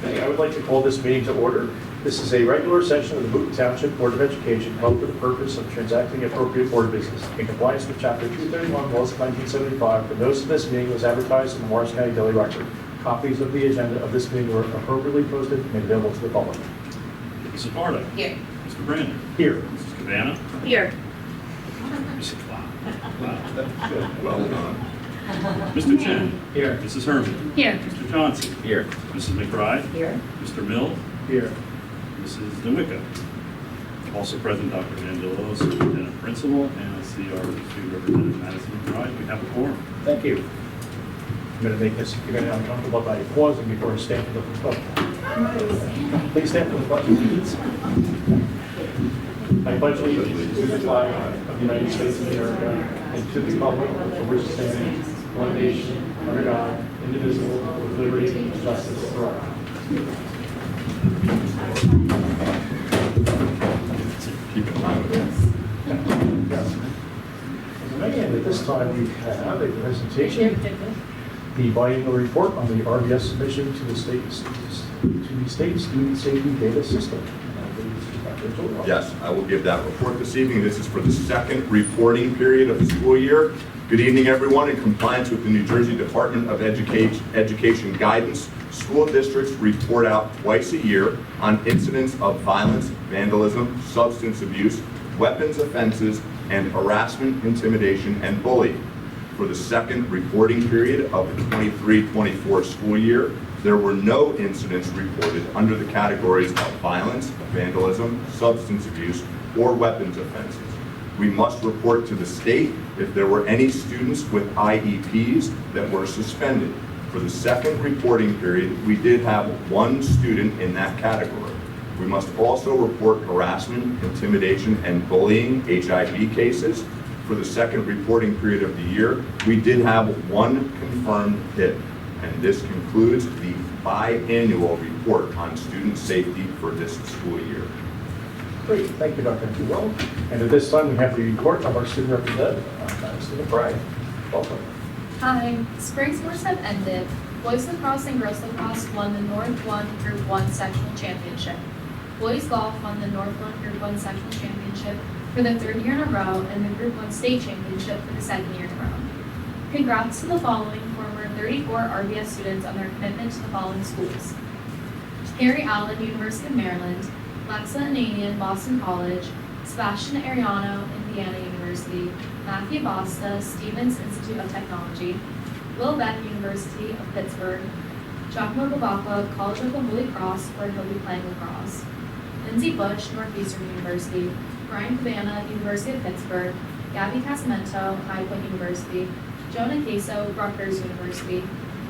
Okay, I would like to call this meeting to order. This is a regular session of the Boonton Township Board of Education held for the purpose of transacting appropriate board business in compliance with Chapter 231 laws of 1975. The notice of this meeting was advertised in the Morris County Daily Record. Copies of the agenda of this meeting were appropriately posted and made available to the public. Mrs. Barta. Here. Mr. Brandon. Here. Mrs. Cabana. Here. Well done. Mr. Chen. Here. Mrs. Herman. Here. Mr. Johnson. Here. Mrs. McBride. Here. Mr. Mill. Here. Mrs. Nowicka. Also present, Dr. Angelo, Superintendent Principal, and I see our student representative, Madison McBride. We have a quorum. Thank you. I'm going to make this, you're going to be uncomfortable by pausing before I stand for the pledge. Please stand for the pledge, please. I pledge allegiance to the flag of the United States of America and to the republic for which it stands, one nation, under God, indivisible, with liberty and justice for all. Keep in mind with Yes. And at this time, we have a presentation, the biennial report on the RBS submission to the state student safety data system. Yes, I will give that report this evening. This is for the second reporting period of the school year. Good evening, everyone. In compliance with the New Jersey Department of Education guidance, school districts report out twice a year on incidents of violence, vandalism, substance abuse, weapons offenses, and harassment, intimidation, and bullying. For the second reporting period of the 23-24 school year, there were no incidents reported under the categories of violence, vandalism, substance abuse, or weapons offenses. We must report to the state if there were any students with IEPs that were suspended. For the second reporting period, we did have one student in that category. We must also report harassment, intimidation, and bullying HIV cases. For the second reporting period of the year, we did have one confirmed hit. And this concludes the biannual report on student safety for this school year. Great, thank you, Dr. Antewell. And at this time, we have the report of our student representative, Madison McBride. Welcome. Hi. Spring sports have ended. Boys lacrosse and girls lacrosse won the North 1 Group 1 sectional championship. Boys golf won the North 1 Group 1 sectional championship for the third year in a row and the Group 1 state championship for the second year in a row. Congrats to the following former 34 RBS students on their commitment to the following schools: Harry Allen, University of Maryland; Lexa Ananian, Boston College; Sebastian Ariano, Indiana University; Matthew Basta, Stevens Institute of Technology; Will Beck, University of Pittsburgh; Giacomo Babacca, College of the Holy Cross, where he'll be playing lacrosse; Lindsay Bush, Northeastern University; Brian Cabana, University of Pittsburgh; Gabby Casamento, High Point University; Jonah Queso, Rutgers University;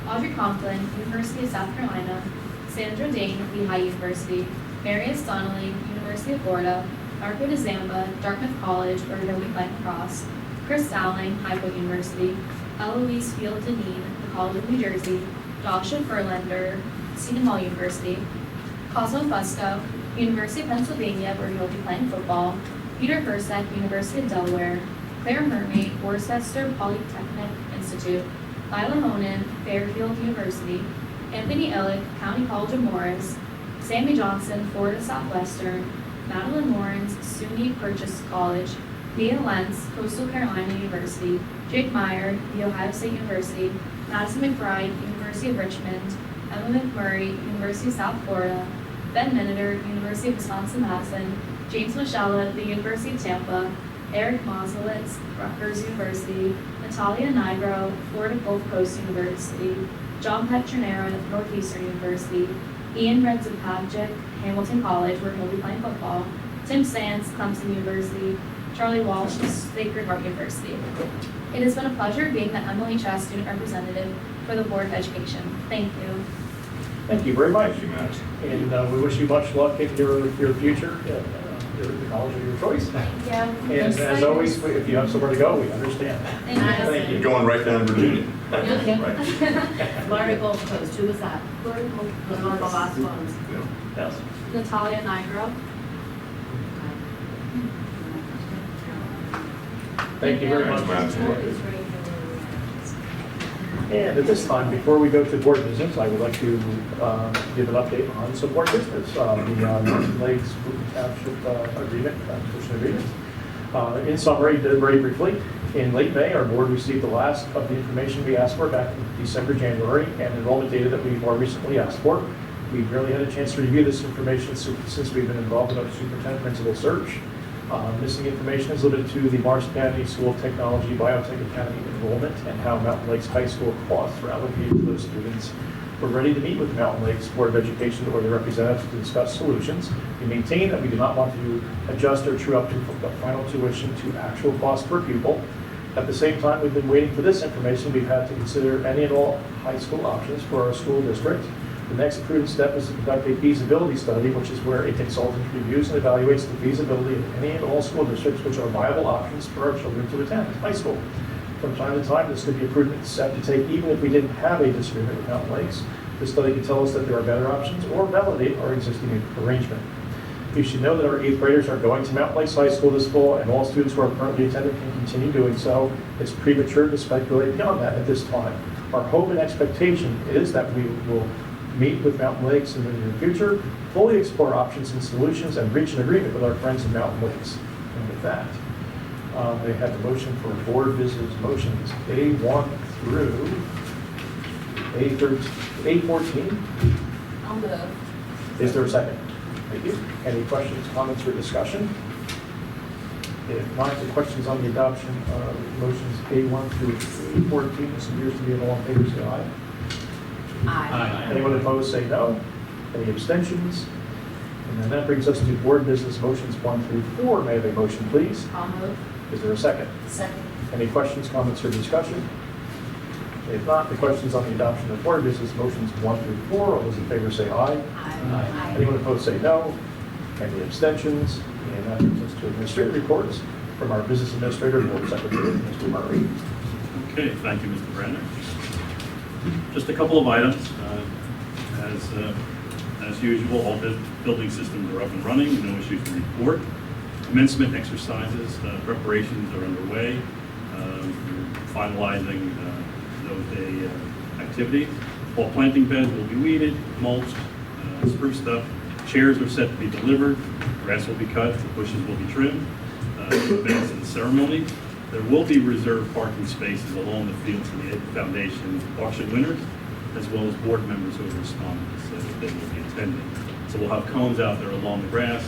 Audrey Conklin, University of South Carolina; Sandra Dane, Lehigh University; Marius Donnelly, University of Florida; Marco DeZamba, Dartmouth College, where he'll be playing lacrosse; Chris Dowling, High Point University; Eloise Field Deneen, the College of New Jersey; Joshua Furlander, Seton Hall University; Cosmo Fusco, University of Pennsylvania, where he'll be playing football; Peter Hersek, University of Delaware; Claire Hermey, Worcester Polytechnic Institute; Lila Honan, Fairfield University; Anthony Illick, County College of Morris; Sammy Johnson, Florida Southwestern; Madeline Lawrence, SUNY Purchase College; Leah Lentz, Coastal Carolina University; Jake Meyer, The Ohio State University; Madison McBride, University of Richmond; Emma McMurray, University of South Florida; Ben Miniter, University of Wisconsin-Madison; James Michella, the University of Tampa; Eric Moslowitz, Rutgers University; Natalia Nigro, Florida Gulf Coast University; John Petronera, Northeastern University; Ian Redzapagic, Hamilton College, where he'll be playing football; Tim Sands, Clemson University; Charlie Walsh, Sacred Heart University. It has been a pleasure being the MLHS student representative for the Board of Education. Thank you. Thank you very much. Thank you, Madison. And we wish you much luck in your future, the college of your choice. Yeah. And as always, if you have somewhere to go, we understand. Thank you. Thank you. You're going right down to Virginia. Okay. Florida Gulf Coast, who was that? Florida Gulf Was one of the last ones. Yeah. Yes. Natalia Nigro. Thank you very much. Madison. And at this time, before we go to board business, I would like to give an update on some board business. The Norton Lakes Boonton Township agreement, tuition agreement. In summary, very briefly, in late May, our board received the last of the information we asked for back in December, January, and enrollment data that we more recently asked for. We've really had a chance to review this information since we've been involved in a superintendent principal search. Missing information is limited to the Morris County School of Technology Biotech Academy enrollment and how Mountain Lakes High School costs were allocated to those students. We're ready to meet with Mountain Lakes Board of Education or their representatives to discuss solutions. We maintain that we do not want to adjust or true up to the final tuition to actual cost per pupil. At the same time, we've been waiting for this information. We've had to consider any and all high school options for our school district. The next prudent step is to conduct a feasibility study, which is where a consultant reviews and evaluates the feasibility of any and all school districts which are viable options for our children to attend high school. From time to time, this could be a prudent step to take even if we didn't have a disagreement with Mountain Lakes. This study can tell us that there are better options or validate our existing arrangement. You should know that our 8th graders are going to Mountain Lakes High School this fall, and all students who are currently attending can continue doing so. It's premature to speculate beyond that at this time. Our hope and expectation is that we will meet with Mountain Lakes in the near future, fully explore options and solutions, and reach an agreement with our friends in Mountain Lakes. And with that, they have the motion for board business motions A1 through A14. I'll move. Is there a second? Thank you. Any questions, comments, or discussion? If not, the questions on the adoption of motions A1 through A14, this appears to be an all in favor, say aye. Aye. Anyone opposed, say no. Any abstentions? And then that brings us to board business motions 1 through 4. May I have a motion, please? I'll move. Is there a second? Second. Any questions, comments, or discussion? If not, the questions on the adoption of board business motions 1 through 4. All those in favor say aye. Aye. Anyone opposed, say no. Any abstentions? And that brings us to administrative reports from our business administrator, board secretary, Mr. Murray. Okay, thank you, Mr. Brenner. Just a couple of items. As usual, all building systems are up and running, no issues to report. Commencement exercises, preparations are underway. We're finalizing those day activities. All planting beds will be weeded, mulched, spruced up. Chairs are set to be delivered. Grass will be cut, bushes will be trimmed. To advance in the ceremony. There will be reserved parking spaces along the field for the Foundation auction winners, as well as board members who have responded to say that they will be attending. So we'll have cones out there along the grass.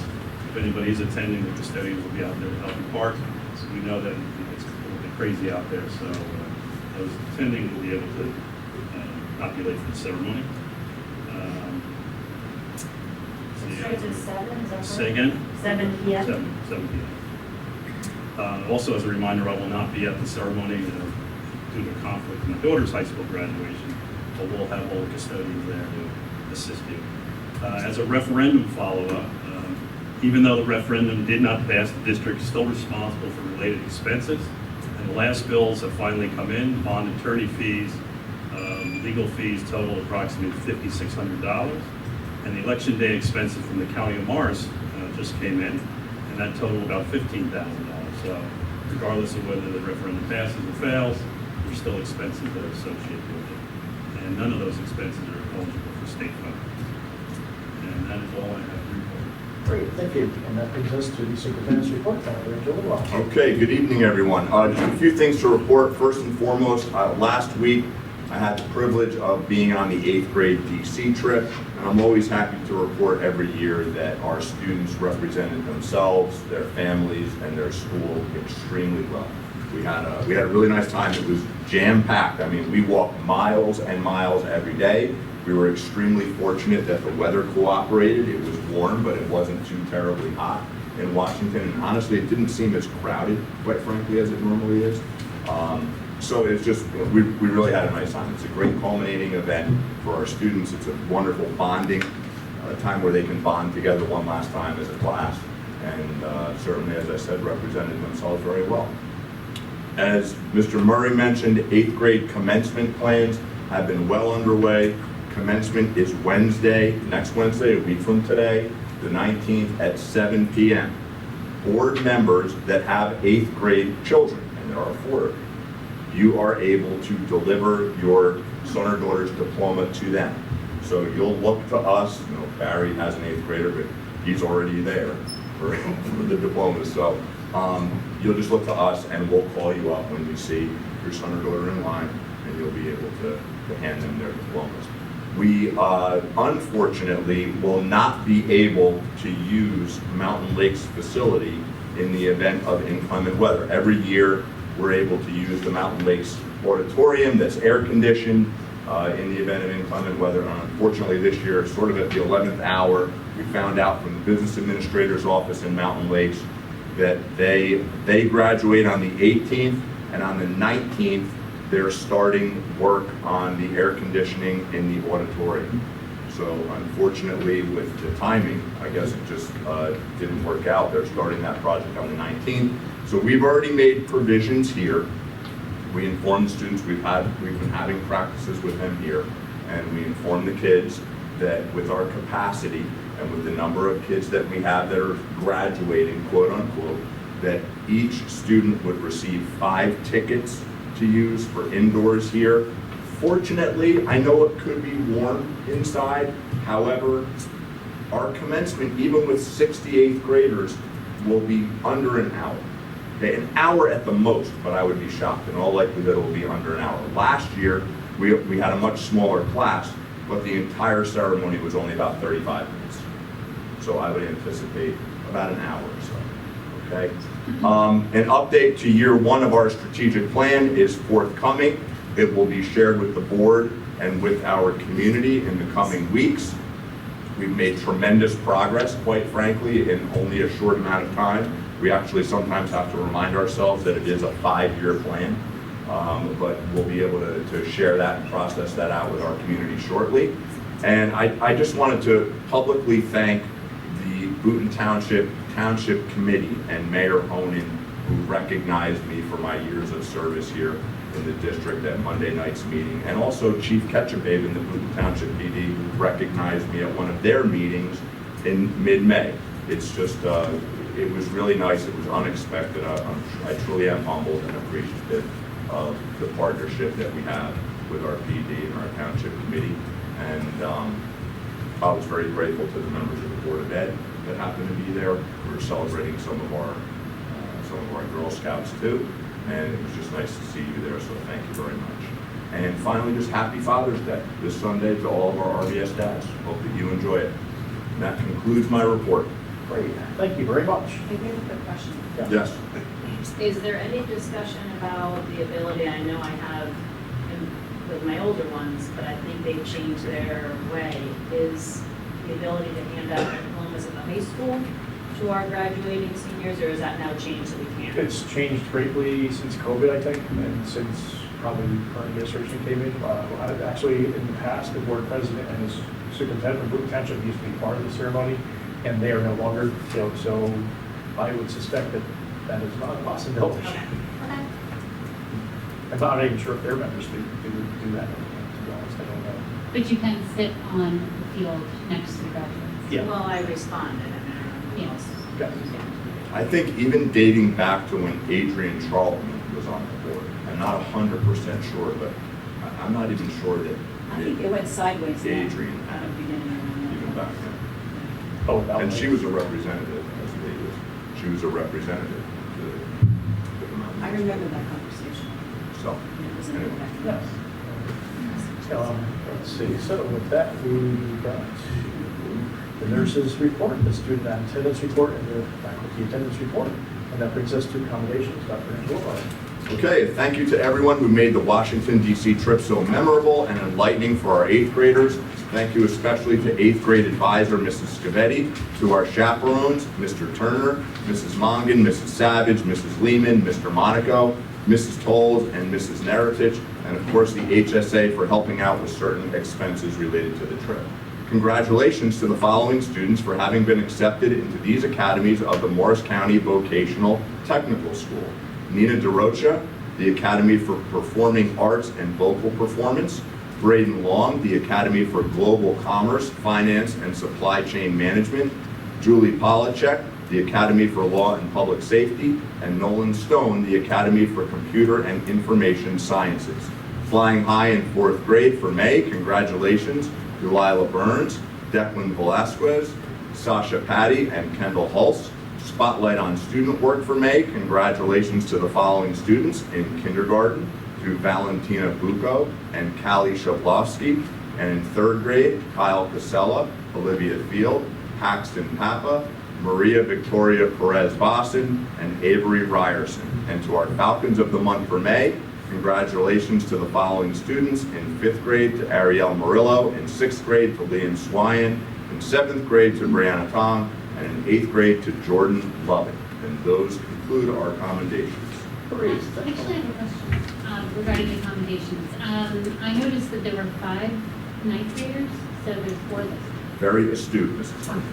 If anybody is attending, the custodians will be out there to help you park. So we know that it's a little bit crazy out there, so those attending will be able to not be late for the ceremony. Starts at 7, is that right? Say again? 7 p.m.? 7 p.m. Also, as a reminder, I will not be at the ceremony due to conflict with my daughter's high school graduation, but we'll have all the custodians there to assist you. As a referendum follow-up, even though the referendum did not pass, the district is still responsible for related expenses, and the last bills have finally come in. Bond attorney fees, legal fees total approximately $5,600, and the election day expenses from the County of Morris just came in, and that totaled about $15,000. So regardless of whether the referendum passes or fails, there's still expenses that are associated with it. And none of those expenses are eligible for state funding. And that is all I have to report. Great, thank you. And that brings us to the superintendent's report. Okay, good evening, everyone. Just a few things to report. First and foremost, last week I had the privilege of being on the 8th grade DC trip, and I'm always happy to report every year that our students represented themselves, their families, and their school extremely well. We had a really nice time. It was jam-packed. I mean, we walked miles and miles every day. We were extremely fortunate that the weather cooperated. It was warm, but it wasn't too terribly hot in Washington, and honestly, it didn't seem as crowded, quite frankly, as it normally is. So it's just, we really had a nice time. It's a great culminating event for our students. It's a wonderful bonding, a time where they can bond together one last time as a class. And certainly, as I said, represented themselves very well. As Mr. Murray mentioned, 8th grade commencement plans have been well underway. Commencement is Wednesday, next Wednesday, a week from today, the 19th at 7 p.m. Board members that have 8th grade children, and there are 4 of you, you are able to deliver your son or daughter's diploma to them. So you'll look to us, Barry has an 8th grader, but he's already there for the diploma. So you'll just look to us and we'll call you up when we see your son or daughter in line, and you'll be able to hand them their diplomas. We unfortunately will not be able to use Mountain Lake's facility in the event of inclement weather. Every year we're able to use the Mountain Lake's auditorium that's air conditioned in the event of inclement weather. And unfortunately this year, sort of at the 11th hour, we found out from the business administrator's office in Mountain Lakes that they graduate on the 18th, and on the 19th they're starting work on the air conditioning in the auditorium. So unfortunately with the timing, I guess it just didn't work out. They're starting that project on the 19th. So we've already made provisions here. We informed the students, we've been having practices with them here, and we informed the kids that with our capacity and with the number of kids that we have that are graduating, quote unquote, that each student would receive 5 tickets to use for indoors here. Fortunately, I know it could be warm inside. However, our commencement, even with 68th graders, will be under an hour. Okay, an hour at the most, but I would be shocked. In all likelihood, it will be under an hour. Last year, we had a much smaller class, but the entire ceremony was only about 35 minutes. So I would anticipate about an hour or so. Okay. An update to year 1 of our strategic plan is forthcoming. It will be shared with the board and with our community in the coming weeks. We've made tremendous progress, quite frankly, in only a short amount of time. We actually sometimes have to remind ourselves that it is a 5-year plan, but we'll be able to share that and process that out with our community shortly. And I just wanted to publicly thank the Boonton Township Committee and Mayor Honan, who recognized me for my years of service here in the district at Monday night's meeting, and also Chief Ketchubabe in the Boonton Township PD, who recognized me at one of their meetings in mid-May. It's just, it was really nice, it was unexpected. I truly am humbled and appreciative of the partnership that we have with our PD and our Township Committee. And I was very grateful to the members of the Board of Ed that happened to be there. We were celebrating some of our Girl Scouts too, and it was just nice to see you there, so thank you very much. And finally, just happy Father's Day this Sunday to all of our RBS dads. Hope that you enjoy it. And that concludes my report. Great, thank you very much. I have a quick question. Yeah. Yes. Is there any discussion about the ability, I know I have with my older ones, but I think they've changed their way, is the ability to hand out diplomas at the high school to our graduating seniors, or is that now changed so we can't? It's changed greatly since COVID, I think, and since probably the current administration came in. Actually, in the past, the board president and his superintendent of Boonton Township used to be part of the ceremony, and they are no longer, so I would suspect that that is not a possibility. Okay. Okay. I'm not even sure if their members do that, to be honest, I don't know. But you can sit on the field next to the graduates. Yeah. Well, I responded, and then Yes. else. Okay. I think even dating back to when Adrian Charlton was on the board, I'm not 100% sure, but I'm not even sure that I think it went sideways now. Adrian At had the beginning. even back then. Oh, that And was- she was a representative, as David. She was a representative to the Mountain I West. remember that conversation. So, It was in anyway. the Yes. Let's see, so with that, we got the nurse's report, the student attendance report, and the faculty attendance report. And that brings us to accommodations. Dr. Angelo. Okay, thank you to everyone who made the Washington DC trip so memorable and enlightening for our 8th graders. Thank you especially to 8th grade advisor, Mrs. Scavetti, to our chaperones, Mr. Turner, Mrs. Mongan, Mrs. Savage, Mrs. Lehman, Mr. Monaco, Mrs. Tolles, and Mrs. Neretich, and of course the HSA for helping out with certain expenses related to the trip. Congratulations to the following students for having been accepted into these academies of the Morris County Vocational Technical School. Nina DeRocha, the Academy for Performing Arts and Vocal Performance. Braden Long, the Academy for Global Commerce, Finance, and Supply Chain Management. Julie Polachek, the Academy for Law and Public Safety, and Nolan Stone, the Academy for Computer and Information Sciences. Flying high in 4th grade for May, congratulations to Lila Burns, Declan Velasquez, Sasha Patty, and Kendall Hulse. Spotlight on student work for May, congratulations to the following students in kindergarten, to Valentina Bucco and Callie Shablovsky, and in 3rd grade, Kyle Casella, Olivia Field, Paxton Papa, Maria Victoria Perez Boston, and Avery Ryerson. And to our Falcons of the Month for May, congratulations to the following students in 5th grade to Ariel Murillo, in 6th grade to Liam Swyan, in 7th grade to Brianna Tong, and in 8th grade to Jordan Lovett. And those conclude our commendations. Great. I actually have a question regarding accommodations. I noticed that there were 5 ninth graders, so there's 4 this. Very astute, Mrs. Hunter.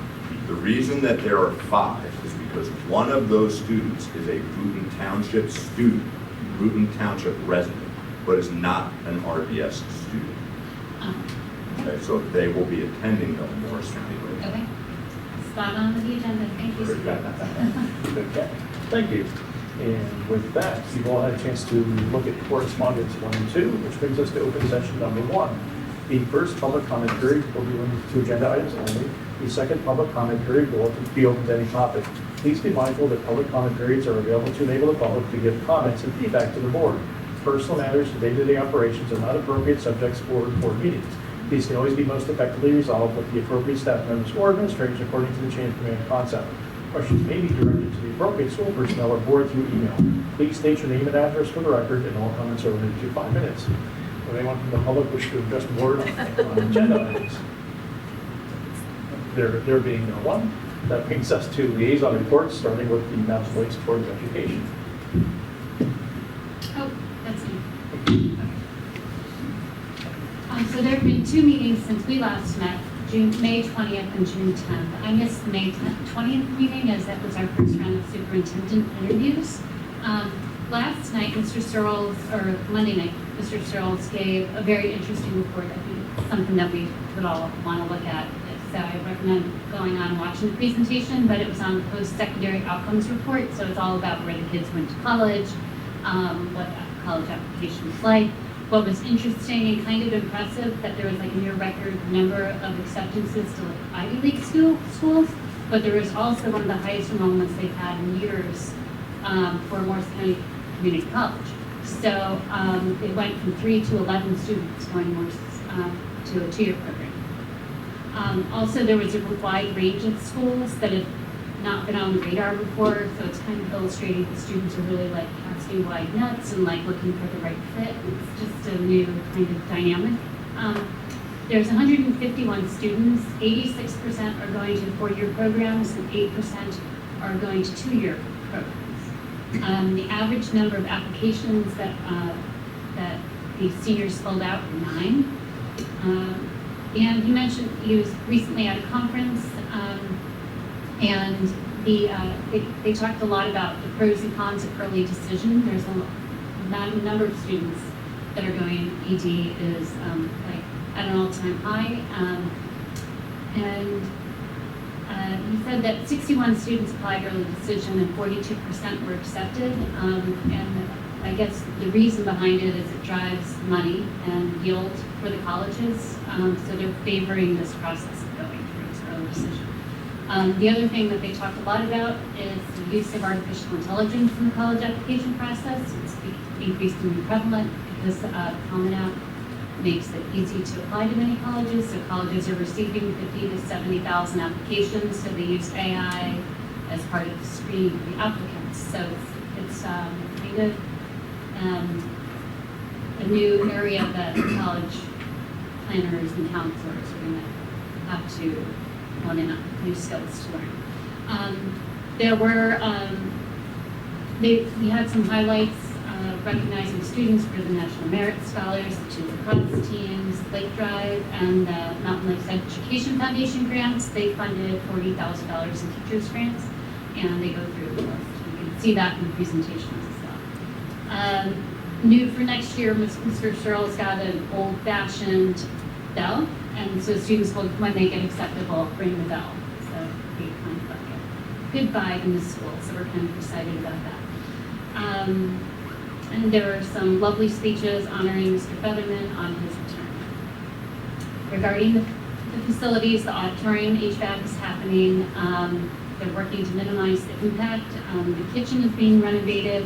The reason that there are 5 is because one of those students is a Boonton Township student, Boonton Township resident, but is not an RBS student. Okay, so they will be attending the Morris County Road. Okay. Spot on with the agenda. Thank you. Okay, thank you. And with that, you've all had a chance to look at correspondence 1 and 2, which brings us to open session number 1. The first public comment period will be limited to agenda items only. The second public comment period will be open to any topic. Please be mindful that public comment periods are available to enable the public to give comments and feedback to the board. Personal matters and day-to-day operations are not appropriate subjects for board meetings. These can always be most effectively resolved with the appropriate staff members or administration according to the chain of command concept. Questions may be directed to the appropriate school personnel or board through email. Please state your name and address for the record, and all comments are limited to 5 minutes. Would anyone from the public wish to address the board on agenda items? There being no one, that brings us to liaison reports, starting with the Mountain Lakes Board of Education. Oh, that's me. So there have been 2 meetings since we last met, May 20th and June 10th. I missed the May 20th meeting as that was our first round of superintendent interviews. Last night, Mr. Searles, or Monday night, Mr. Searles gave a very interesting report. I think something that we would all want to look at. So I recommend going on and watching the presentation, but it was on the post-secondary outcomes report. So it's all about where the kids went to college, what that college application was like. What was interesting and kind of impressive that there was like a near record number of acceptances to like Ivy League schools, but there was also one of the highest enrollments they've had in years for Morris County Community College. So it went from 3 to 11 students going to Morris to a 2-year program. Also, there was a wide range of schools that had not been on the radar before, so it's kind of illustrating the students are really like casting wide nets and like looking for the right fit. It's just a new kind of dynamic. There's 151 students, 86% are going to 4-year programs and 8% are going to 2-year programs. The average number of applications that the seniors filled out were 9. And he mentioned he was recently at a conference, and they talked a lot about the pros and cons of early decision. There's a number of students that are going ED is like at an all-time high, and he said that 61 students applied early decision and 42% were accepted. And I guess the reason behind it is it drives money and yield for the colleges, so they're favoring this process of going through this early decision. The other thing that they talked a lot about is the use of artificial intelligence in the college application process. It's increasingly prevalent because Common App makes it easy to apply to many colleges. So colleges are receiving 50 to 70,000 applications, so they use AI as part of the screening of the applicants. So it's kind of a new area that college planners and counselors are going to have to hone in on, new skills to learn. There were, we had some highlights recognizing students for the National Merit Scholars, the 2 lacrosse teams, Lake Drive, and the Mountain Lakes Education Foundation grants. They funded $40,000 in teachers' grants, and they go through the list. You can see that in the presentations as well. New for next year, Mr. Searles got an old-fashioned bell, and so students will, when they get accepted, will ring the bell. So be kind of like goodbye in the school, so we're kind of excited about that. And there were some lovely speeches honoring Mr. Featherman on his retirement. Regarding the facilities, the auditorium HVAC is happening. They're working to minimize the impact. The kitchen is being renovated,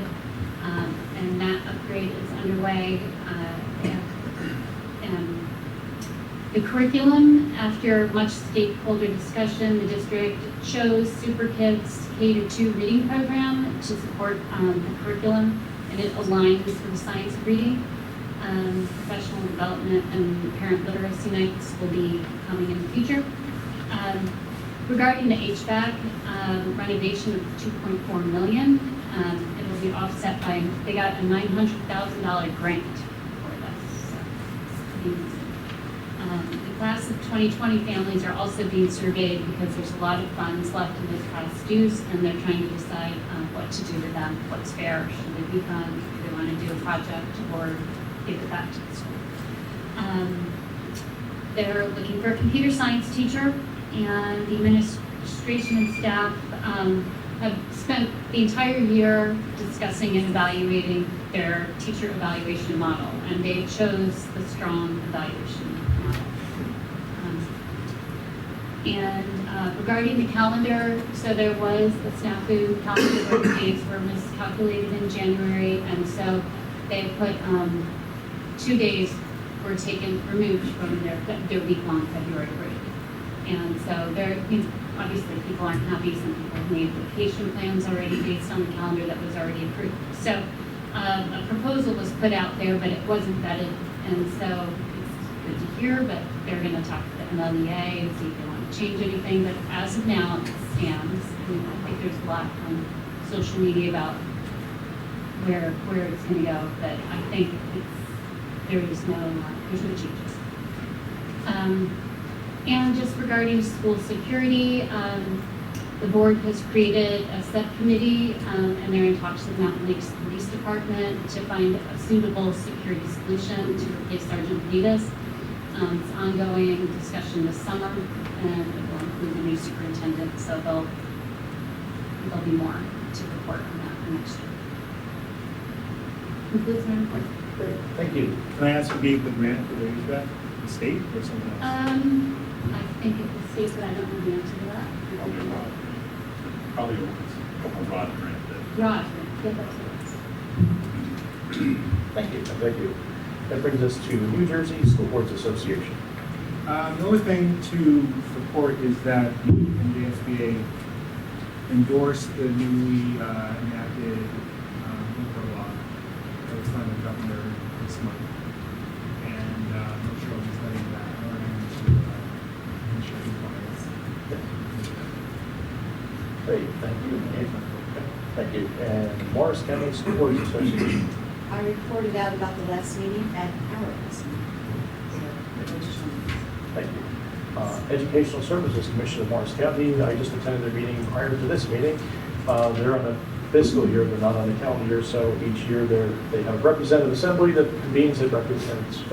and that upgrade is underway. And the curriculum, after much stakeholder discussion, the district chose Super Kids K-2 reading program to support the curriculum, and it aligns with the science of reading. Professional development and parent literacy nights will be coming in the future. Regarding the HVAC, renovation of $2.4 million, it will be offset by, they got a $900,000 grant for this. The class of 2020 families are also being surveyed because there's a lot of funds left in those past dues, and they're trying to decide what to do with them, what's fair, should they refund, if they want to do a project, or give it back to the school. They're looking for a computer science teacher, and the administration and staff have spent the entire year discussing and evaluating their teacher evaluation model, and they chose the strong evaluation model. Regarding the calendar, so there was a snafu calendar where the dates were miscalculated in January, and so they put 2 days were removed from their week-long February break. And so obviously people aren't happy. Some people have made vacation plans already based on the calendar that was already approved. So a proposal was put out there, but it wasn't vetted. And so it's good to hear, but they're going to talk to the MLEA and see if they want to change anything. But as of now, it stands. I think there's a lot on social media about where it's going to go, but I think there's no changes. And just regarding school security, the board has created a subcommittee, and they're in talks with Mountain Lakes Police Department to find a suitable security solution to replace Sergeant Benitez. It's ongoing discussion this summer, and it will include the new superintendent, so there'll be more to report on that for next year. Concludes my report. Great, thank you. Can I ask who gave the grant for the HVAC? The state or someone else? I think it was states, but I don't know the answer to that. Probably a Rod grant that. Rod, yeah, that's what it was. Thank you, thank you. That brings us to the New Jersey School Boards Association. The only thing to report is that the NJSBA endorsed the newly enacted liquor law that was signed by the governor this month. And I'm not sure if he's letting that or ensure compliance. Great, thank you. Thank you. And Morris County School Boards Association. I reported out about the last meeting at our last meeting. Thank you. Educational Services Commission of Morris County, I just attended their meeting prior to this meeting. They're on a fiscal year, they're not on the calendar year, so each year they have a representative assembly that convenes that represents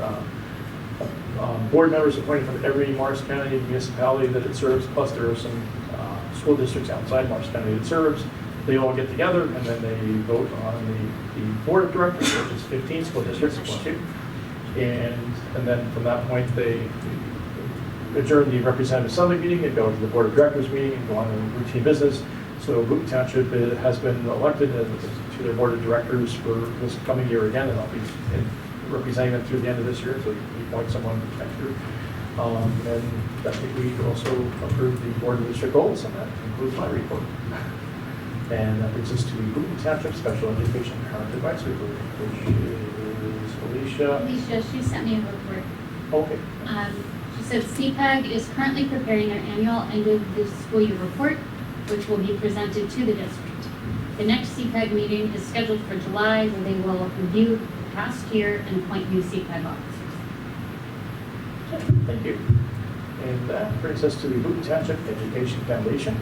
board members appointed from every Morris County municipality that it serves, plus there are some school districts outside Morris County it serves. They all get together and then they vote on the board of directors, which is 15 school districts plus 2. And then from that point, they adjourn the representative assembly meeting and go to the board of directors meeting and go on to routine business. So Boonton Township has been elected to their board of directors for this coming year again, and I'll be representing them through the end of this year, so we appoint someone next year. And I think we also approved the board of district goals, and that concludes my report. And that brings us to Boonton Township Special Education Parent Advisory Group, which is Alicia. Alicia, she sent me a report. Okay. She said CPAG is currently preparing their annual end of the school year report, which will be presented to the district. The next CPAG meeting is scheduled for July, where they will review the past year and appoint new CPAG officers. Thank you. And that brings us to the Boonton Township Education Foundation.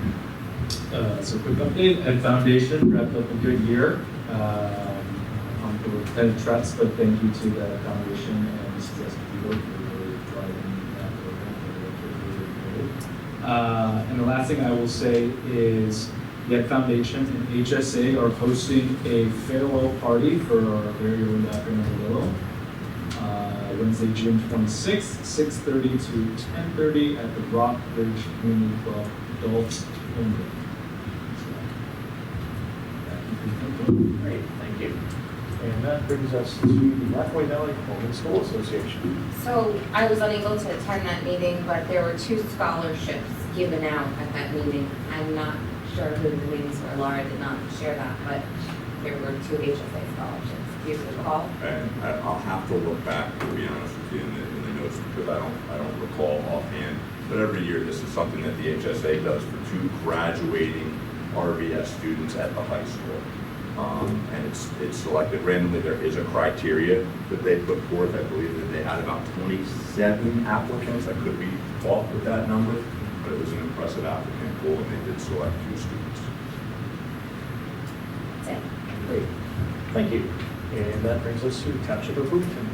So quick update, Ed Foundation wrapped up a good year. On the Ed Trust, but thank you to the foundation and Mrs. Escobedo for really driving that program. And the last thing I will say is The Ed Foundation and HSA are hosting a farewell party for our very own Dr. Willow. Wednesday, June 26th, 6:30 to 10:30 at the Rockbridge Community Club, adults only. Great, thank you. And that brings us to the Rockaway Valley Home and School Association. So I was unable to attend that meeting, but there were 2 scholarships given out at that meeting. I'm not sure who the names were. Laura did not share that, but there were 2 HSA scholarships. Do you recall? And I'll have to look back, to be honest with you, in the notes, because I don't recall offhand. But every year, this is something that the HSA does for 2 graduating RVS students at the high school. And it's selected randomly. There is a criteria that they put forth. I believe that they had about 27 applicants. I could be off with that number, but it was an impressive applicant pool, and they did select 2 students. That's it. Great, thank you. And that brings us to Township of Boonton.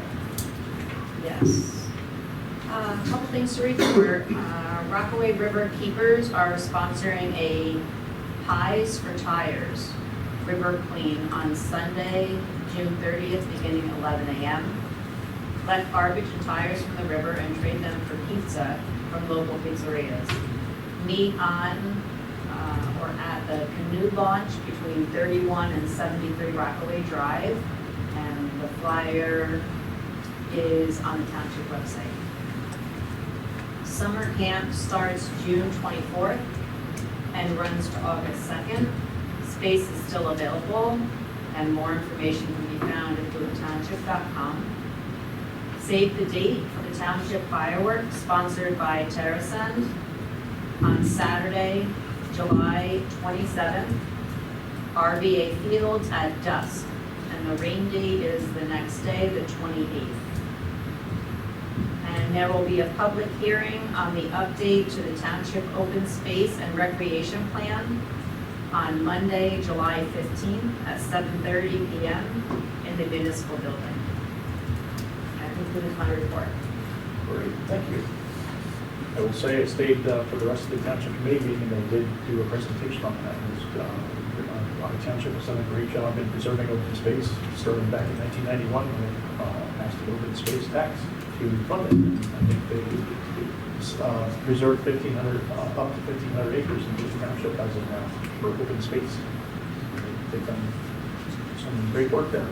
Yes. A couple things to report. Rockaway River Keepers are sponsoring a Pies for Tires river clean on Sunday, June 30th, beginning 11 a.m. Collect garbage and tires from the river and trade them for pizza from local pizzerias. Meet on or at the canoe launch between 31 and 73 Rockaway Drive, and the flyer is on the Township website. Summer camp starts June 24th and runs to August 2nd. Space is still available, and more information can be found at boontownship.com. Save the date for the Township fireworks sponsored by TerraSend on Saturday, July 27th, RVA Fields at dusk, and the rain date is the next day, the 28th. And there will be a public hearing on the update to the Township Open Space and Recreation Plan on Monday, July 15th at 7:30 p.m. in the municipal building. That concludes my report. Great, thank you. I will say I stayed for the rest of the Township Committee meeting, and they did do a presentation on that. The Township has done a great job in preserving open space, starting back in 1991 when they passed the open space tax to fund it. And I think they preserved 1,500, up to 1,500 acres in Boonton Township as of now for open space. They've done some great work there.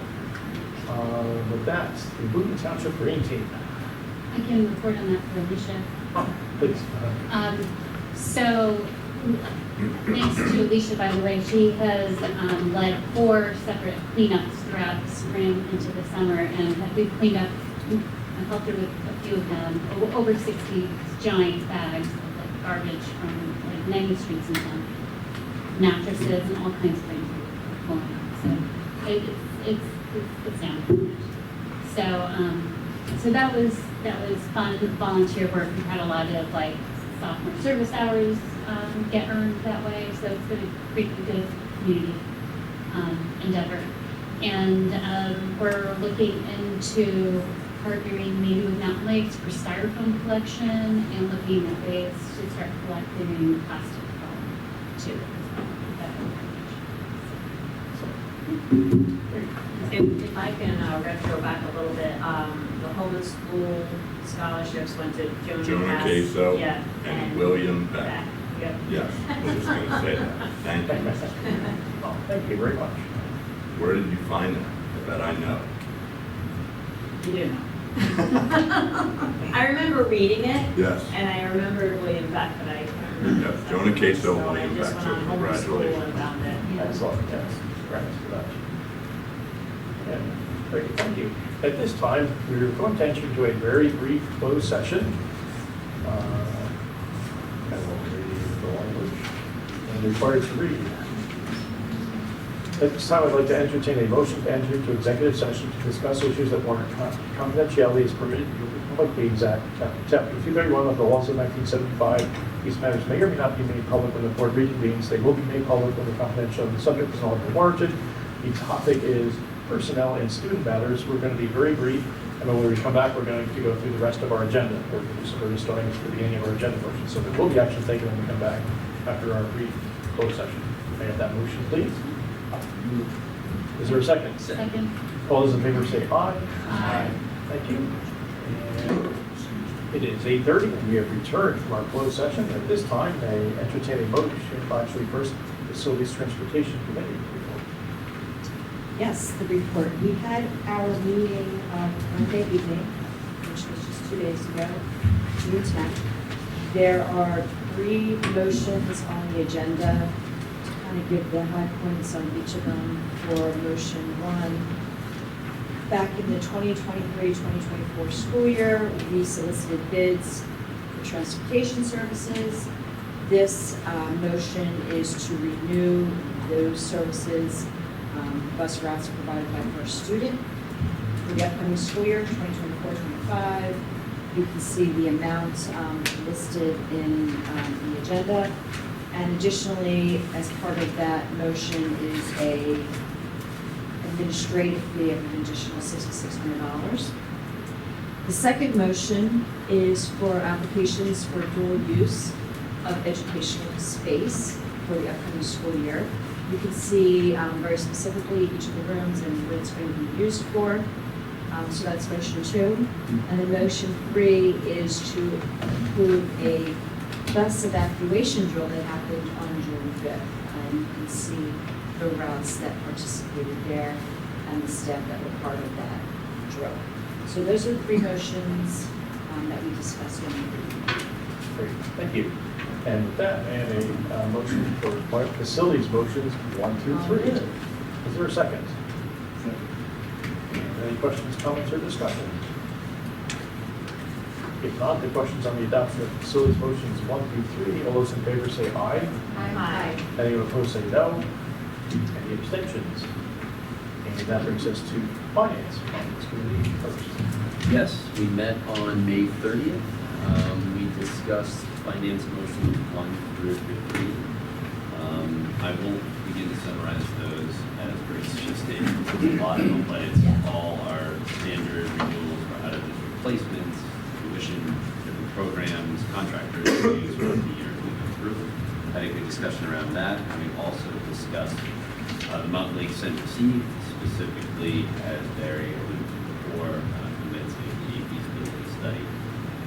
With that, the Boonton Township Green Team. I can report on that for Alicia. Please. So, thanks to Alicia, by the way, she has led 4 separate cleanups throughout the spring into the summer, and we've cleaned up, I helped her with a few of them, over 60 giant bags of like garbage from like many streets in town, mattresses and all kinds of things were pulling up. So it's down. So that was fun, volunteer work. We had a lot of like sophomore service hours get earned that way, so it's been a pretty good community endeavor. And we're looking into partnering maybe with Mountain Lakes for styrofoam collection and looking at ways to start collecting plastic foam too. If I can retro back a little bit, the home and school scholarships went to Jonah Queso yeah, and William Beck. Yep. Yes, I was just going to say that. Thank you. Oh, thank you very much. Where did you find that? I bet I know. You do know. I remember reading it. Yes. And I remembered William Beck, but I can't remember. Yes, Jonah Queso, So William I just Beck, went so on home and school congratulations. and found it. Excellent, yes, congrats for that. Yeah, great, thank you. At this time, we're going to enter into a very brief closed session. I won't read the language and required to read. At this time, I'd like to entertain a motion to enter into executive session to discuss issues that warrant confidentiality as permitted in the Public Meetings Act, Chapter 231 of the laws of 1975. These matters may or may not be made public when the board reconvenes. They will be made public when the confidential the subject is no longer warranted. The topic is personnel and student matters. We're going to be very brief, and then when we come back, we're going to go through the rest of our agenda. We're just starting at the beginning of our agenda portion, so there will be action taken when we come back after our brief closed session. May I have that motion, please? Is there a second? Second. All those in favor say aye. Aye. Thank you. And it is 8:30, and we have returned from our closed session. At this time, may I entertain a motion, actually first, Facilities Transportation Committee. Yes, the report. We had our meeting Monday evening, which was just 2 days ago, June 10th. There are 3 motions on the agenda to kind of give the high points on each of them. For motion 1, back in the 2023-2024 school year, we solicited bids for transportation services. This motion is to renew those services, bus routes provided by First Student for the upcoming school year, 2024-25. You can see the amount listed in the agenda. And additionally, as part of that motion is a administrative fee of an additional $6,600. The second motion is for applications for dual use of educational space for the upcoming school year. You can see very specifically each of the rooms and what it's going to be used for. So that's motion 2. And then motion 3 is to approve a bus evacuation drill that happened on June 5th. And you can see the routes that participated there and the staff that were part of that drill. So those are the 3 motions that we discussed in the meeting. Great, thank you. And with that, may I have a motion for facilities motions 1 through 3. Is there a second? Any questions, comments, or discussion? If not, the questions on the adoption of facilities motions 1 through 3, all those in favor say aye. Aye. Anyone opposed say no. Any abstentions? And that brings us to finance. Finance committee first. Yes, we met on May 30th. We discussed finance motions 1 through 15. I won't begin to summarize those as Grace just stated. It's a lot of them, but it's all our standard renewals for out-of-district replacements, tuition, different programs, contractors, reviews throughout the year we go through. Had a good discussion around that. We also discussed the Mountain Lake Center received, specifically as Barry alluded to before, commencing the feasibility study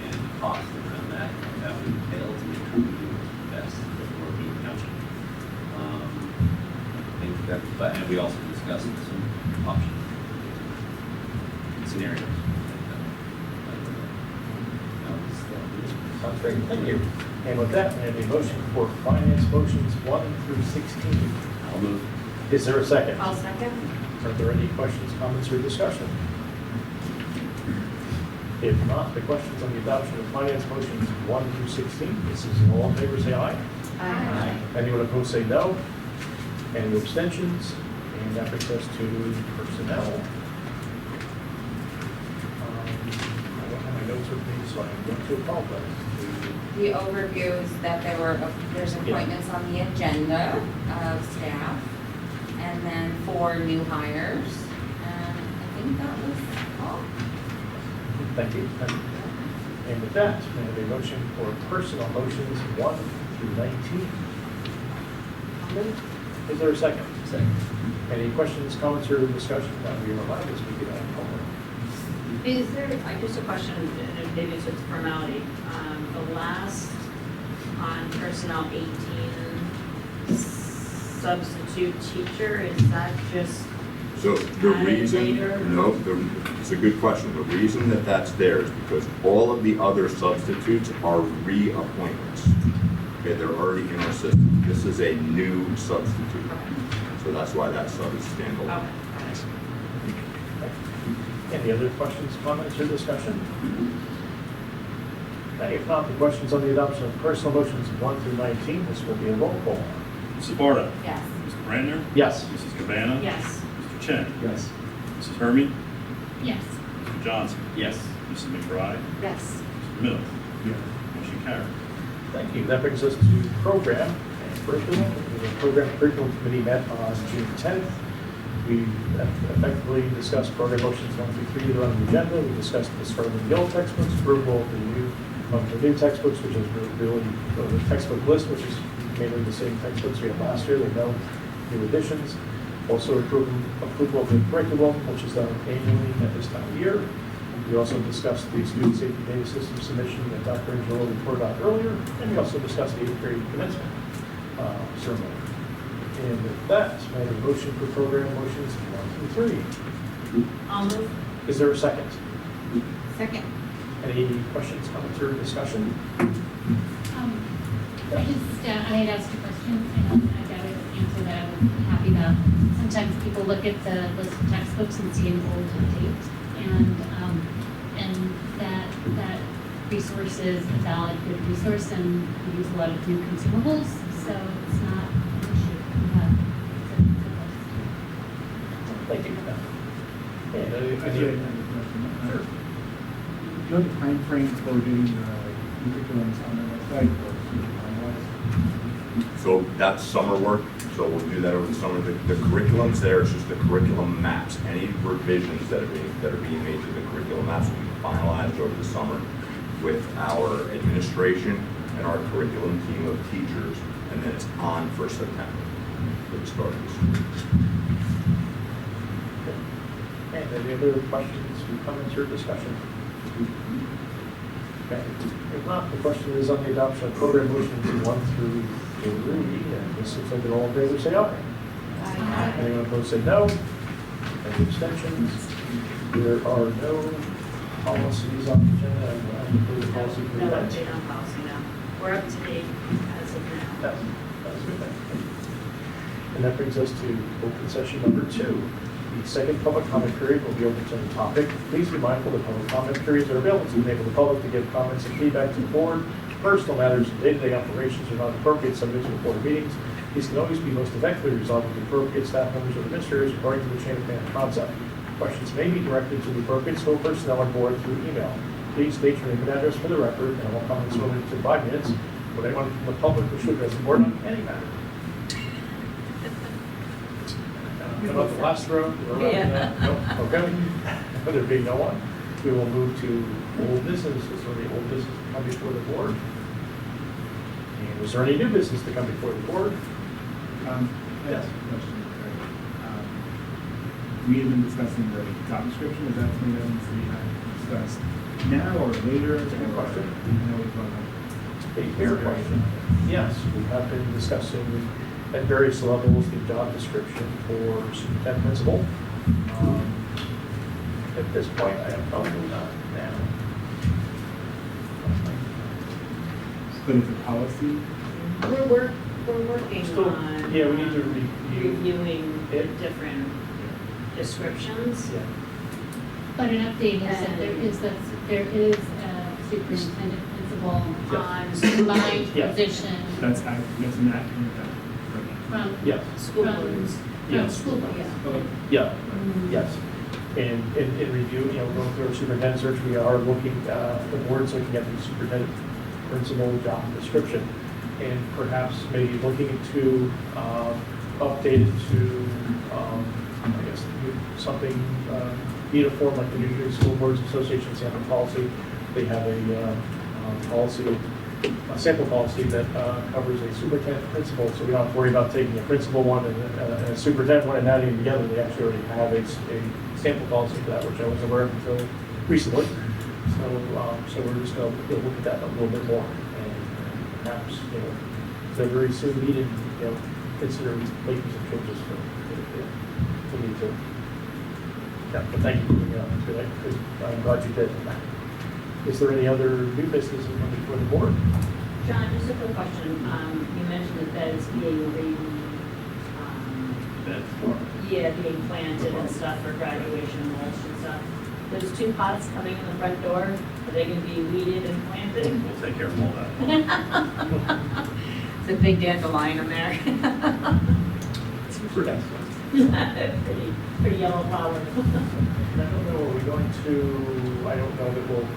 and the cost around that, and that would entail to make sure we do what's best for Boonton Township. I think that, and we also discussed some options, scenarios. Sounds great, thank you. And with that, may I have a motion for finance motions 1 through 16. I'll move. Is there a second? I'll second. Are there any questions, comments, or discussion? If not, the questions on the adoption of finance motions 1 through 16, this is all in favor, say aye. Aye. Anyone opposed, say no. Any abstentions? And that brings us to personnel. I don't have my notes with me, so I'm going to apologize. The overview is that there's appointments on the agenda of staff, and then 4 new hires, and I think that was all. Thank you. And with that, may I have a motion for personnel motions 1 through 19? Is there a second? Second. Any questions, comments, or discussion that we are allowed to speak about? Is there, just a question, and maybe it's just formality. The last on personnel 18 substitute teacher, is that just So the added reason, later? no, it's a good question. The reason that that's there is because all of the other substitutes are reappointments. Okay, they're already in our system. This is a new substitute. So that's why that sub is standalone. Okay. Any other questions, comments, or discussion? Okay, if not, the questions on the adoption of personal motions 1 through 19, this will be a roll call. Mrs. Barda. Yes. Mr. Brandner. Yes. Mrs. Cabana. Yes. Mr. Chen. Yes. Mrs. Hermy. Yes. Mr. Johnson. Yes. Mrs. McBride. Yes. Mr. Miller. Yes. Motion carried. Thank you. That brings us to program and curriculum. The program and curriculum committee met on June 10th. We effectively discussed program motions 1 through 3 that are on the agenda. We discussed the start of the old textbooks, approval of the new textbooks, which is really the textbook list, which is mainly the same textbooks we had last year, there are no new additions. Also approval of the curriculum, which is done annually at this time of year. We also discussed the student safety data system submission that Dr. Angelo reported on earlier, and we also discussed the 8th grade commencement ceremony. And with that, I have a motion for program motions 1 through 3. I'll move. Is there a second? Second. Any questions, comments, or discussion? I had asked a question, and I got an answer that I was happy about. Sometimes people look at the list of textbooks and see an old date, and that resource is a valid, good resource, and we use a lot of new consumables, so it's not an issue. Thank you. And I do have a question. Do you know the timeframe for getting the curriculums on the website or finalized? So that's summer work, so we'll do that over the summer. The curriculum's there, it's just the curriculum maps. Any revisions that are being made to the curriculum maps will be finalized over the summer with our administration and our curriculum team of teachers, and then it's on for September for the start of the school. And any other questions, comments, or discussion? Okay. If not, the question is on the adoption of program motions 1 through 3, and this looks like they're all in favor, say aye. Aye. Anyone opposed, say no. Any abstentions? There are no policies on the agenda. I will include the policy for No that. update on policy now. We're up to date as of now. That's a good thing. And that brings us to open session number 2. The second public comment period will be open to the topic. Please be mindful that public comment periods are available to enable the public to give comments and feedback to the board. Personal matters and day-to-day operations are not appropriate subjects of board meetings. These can always be most effectively resolved with the appropriate staff members or administrators according to the chain of command concept. Questions may be directed to the appropriate school personnel on board through email. Please state your name and address for the record, and all comments are limited to 5 minutes. Would anyone from the public wish to address the board on any matter? About the last row? Yeah. No? Okay. There being no one, we will move to old business. Is there any old business to come before the board? And is there any new business to come before the board? Yes. Question. We have been discussing the job description. Is that something that needs to be discussed now or later? That's a good question. No, we've gone on. A fair question. Yes, we have been discussing at various levels the job description for superintendent principal. At this point, I am probably not now. But it's a policy. We're working Still, on. yeah, we need to review reviewing the it. different descriptions. Yeah. But an update is that there is a superintendent principal Yeah. on combined Yeah. position That's an acronym. from Yes. School from- boards. Yes. School board, yeah. Okay. Yeah, yes. And in review, going through our superintendent search, we are looking, the board's looking at the superintendent principal job description. And perhaps maybe looking to update it to, I guess, something, uniform like the New Jersey School Boards Association sample policy. They have a sample policy that covers a superintendent principal, so we don't have to worry about taking a principal one and a superintendent one and adding them together. They actually already have a sample policy for that, which I wasn't aware of until recently. So we're just going to look at that a little bit more, and perhaps, they're very soon needed, consider making some changes if we need to. Yeah, but thank you for bringing it up today, because I'm glad you did. Is there any other new business coming before the board? John, just a quick question. You mentioned the beds being being planted and stuff for graduation and mulch and stuff. Those 2 pots coming in the front door, are they going to be weeded and planted? We'll take care of all that. It's a big dandelion in there. Yes. Pretty yellow flower. I don't know, are we going to, I don't know that we'll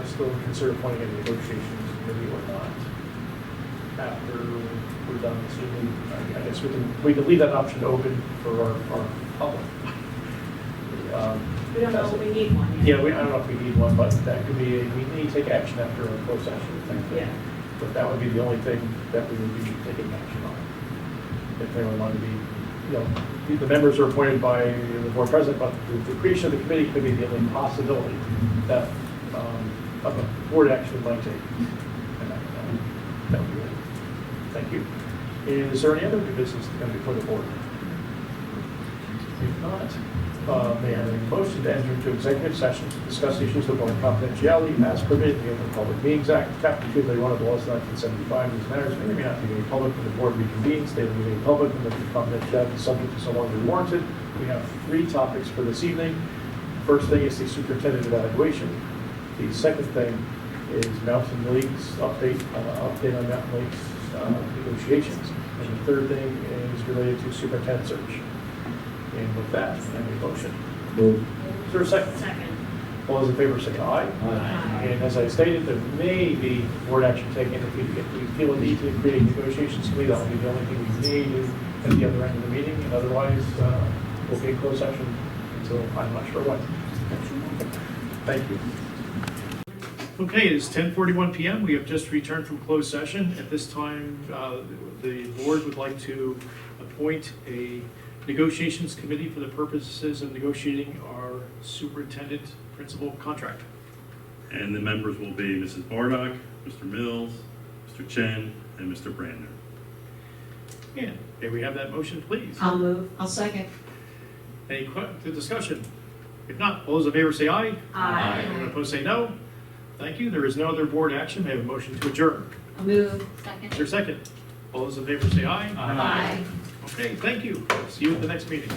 still consider appointing a negotiations committee or not. After we're done this evening, I guess we can leave that option open for our public. We don't know if we need one yet. Yeah, I don't know if we need one, but that could be, we need to take action after a closed session. Yeah. But that would be the only thing that we would be taking action on. If anyone wanted to be, you know, the members are appointed by the board president, but the creation of the committee could be the only possibility that of a board action might take. And that would be it. Thank you. Is there any other new business to come before the board? If not, may I have a motion to enter into executive session to discuss issues of confidentiality as permitted in the Open Public Meetings Act, Chapter 231 of the laws of 1975. These matters may or may not be made public when the board reconvenes. They will be made public when the confidentiality subject is no longer warranted. We have 3 topics for this evening. First thing is the superintendent evaluation. The second thing is Mountain Lake's update on Mountain Lake's negotiations. And the third thing is related to superintendent search. And with that, I have a motion. Move. Is there a second? Second. All those in favor say aye. Aye. And as I stated, there may be board action taken if we feel a need to create a negotiations committee. That will be the only thing we may do at the other end of the meeting. And otherwise, we'll be in closed session until I'm not sure when. Thank you. Okay, it is 10:41 p.m. We have just returned from closed session. At this time, the board would like to appoint a negotiations committee for the purposes of negotiating our superintendent principal contract. And the members will be Mrs. Bardock, Mr. Mills, Mr. Chen, and Mr. Brandner. And may we have that motion, please? I'll move. I'll second. Any discussion? If not, all those in favor say aye. Aye. Anyone opposed say no. Thank you. There is no other board action. May I have a motion to adjourn? I'll move. Second. Is there a second? All those in favor say aye. Aye. Okay, thank you. See you at the next meeting.